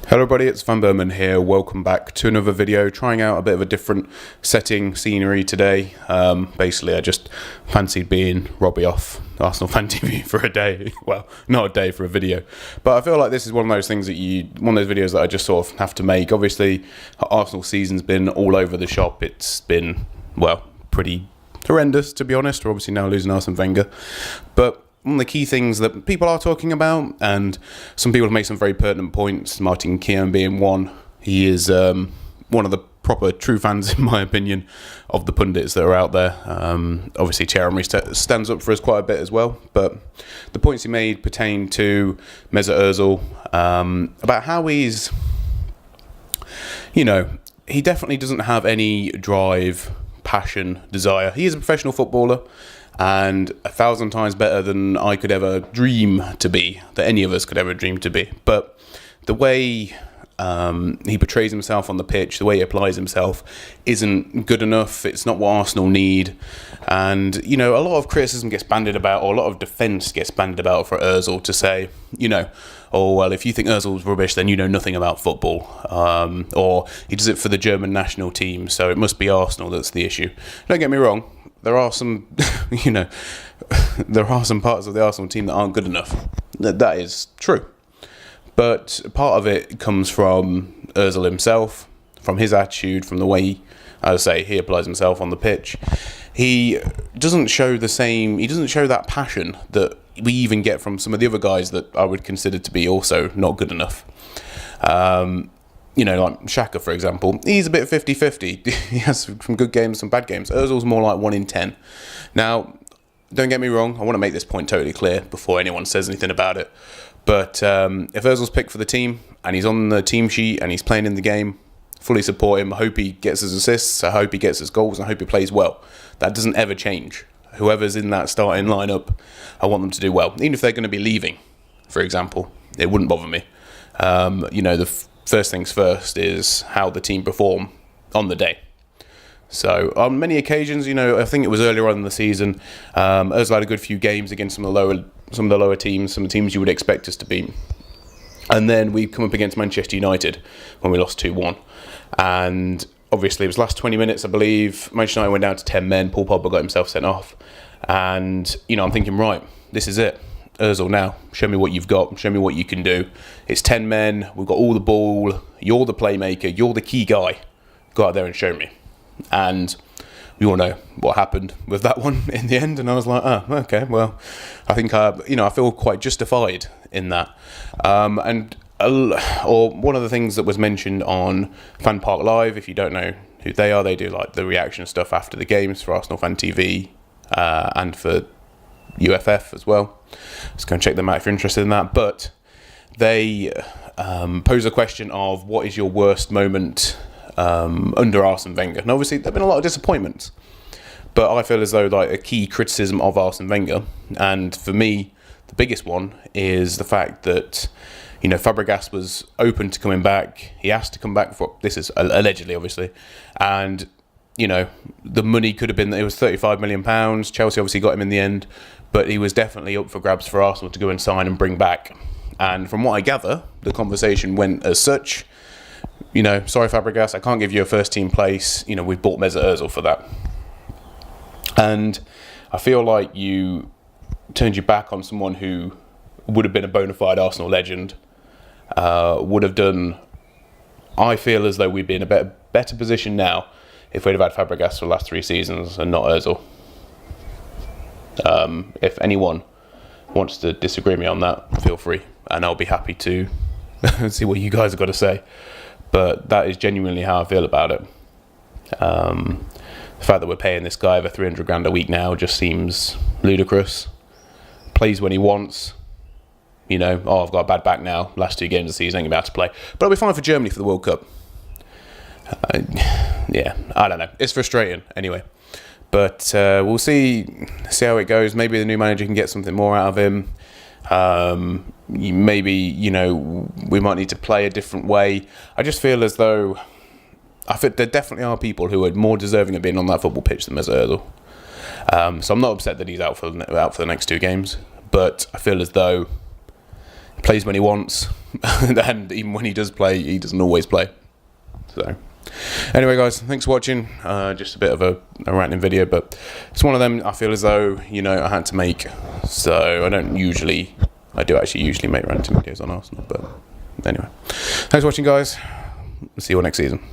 Hello everybody, it's vanburman here. Welcome back to another video, trying out a bit of a different setting, scenery today. Basically I just fancied being Robbie off Arsenal Fan TV for a day. Well, not a day, for a video. But I feel like this is one of those things one of those videos that I just sort of have to make. Obviously, Arsenal season's been all over the shop. It's been, well, pretty horrendous, to be honest. We're obviously now losing Arsene Wenger. But one of the key things that people are talking about, and some people have made some very pertinent points, Martin Keown being one. He is one of the proper true fans, in my opinion, of the pundits that are out there. Obviously, Thierry stands up for us quite a bit as well. But the points he made pertain to Mesut Ozil, about how he's, he definitely doesn't have any drive, passion, desire. He is a professional footballer, and 1,000 times better than I could ever dream to be, that any of us could ever dream to be. But the way he portrays himself on the pitch, the way he applies himself, isn't good enough. It's not what Arsenal need. And, a lot of criticism gets bandied about, or a lot of defence gets bandied about for Ozil to say, oh, well, if you think Ozil's rubbish, then you know nothing about football. Or he does it for the German national team, so it must be Arsenal that's the issue. Don't get me wrong. There are some, there are some parts of the Arsenal team that aren't good enough. That is true. But part of it comes from Ozil himself, from his attitude, from the way, he applies himself on the pitch. He doesn't show that passion that we even get from some of the other guys that I would consider to be also not good enough. Like Xhaka, for example, he's a bit 50-50. He has some good games, some bad games. Ozil's more like 1 in 10. Now, don't get me wrong, I want to make this point totally clear before anyone says anything about it. But if Ozil's picked for the team, and he's on the team sheet, and he's playing in the game, fully support him. I hope he gets his assists, I hope he gets his goals, and I hope he plays well. That doesn't ever change. Whoever's in that starting lineup, I want them to do well. Even if they're going to be leaving, for example, it wouldn't bother me. First things first is how the team perform on the day. So on many occasions, I think it was earlier on in the season, Ozil had a good few games against some of the lower teams, some teams you would expect us to beat. And then we come up against Manchester United when we lost 2-1. And obviously it was last 20 minutes, I believe. Manchester United went down to 10 men. Paul Pogba got himself sent off. And, I'm thinking, right, this is it. Ozil, now, show me what you've got, show me what you can do. It's 10 men, we've got all the ball, you're the playmaker, you're the key guy. Go out there and show me. And we all know what happened with that one in the end, and I was like, oh, okay, well, I think, I feel quite justified in that. Or one of the things that was mentioned on Fan Park Live, if you don't know who they are, they do like the reaction stuff after the games for Arsenal Fan TV and for UFF as well. Just go and check them out if you're interested in that. But they pose a question of what is your worst moment under Arsene Wenger. And obviously there have been a lot of disappointments, but I feel as though like a key criticism of Arsene Wenger, and for me the biggest one, is the fact that Fabregas was open to coming back. He asked to come back for, this is allegedly obviously, and the money could have been, it was £35 million. Chelsea obviously got him in the end, but he was definitely up for grabs for Arsenal to go and sign and bring back. And from what I gather, the conversation went as such, sorry Fabregas, I can't give you a first team place. We've bought Mesut Ozil for that. And I feel like you turned your back on someone who would have been a bona fide Arsenal legend, would have done, I feel as though we'd be in a better position now if we'd have had Fabregas for the last 3 seasons and not Ozil. If anyone wants to disagree with me on that, feel free, and I'll be happy to see what you guys have got to say. But that is genuinely how I feel about it. The fact that we're paying this guy over 300 grand a week now just seems ludicrous. Plays when he wants. I've got a bad back now. Last 2 games of the season, ain't going to be able to play. But I'll be fine for Germany for the World Cup. I don't know. It's frustrating anyway. But we'll see how it goes. Maybe the new manager can get something more out of him. Maybe, we might need to play a different way. I just feel as though there definitely are people who are more deserving of being on that football pitch than Mesut Ozil. So I'm not upset that he's out for the next 2 games. But I feel as though plays when he wants, and even when he does play, he doesn't always play. So, anyway, guys, thanks for watching. Just a bit of a ranting video, but it's one of them I feel as though, you know, I had to make. So I do actually usually make ranting videos on Arsenal, but anyway. Thanks for watching, guys. See you all next season.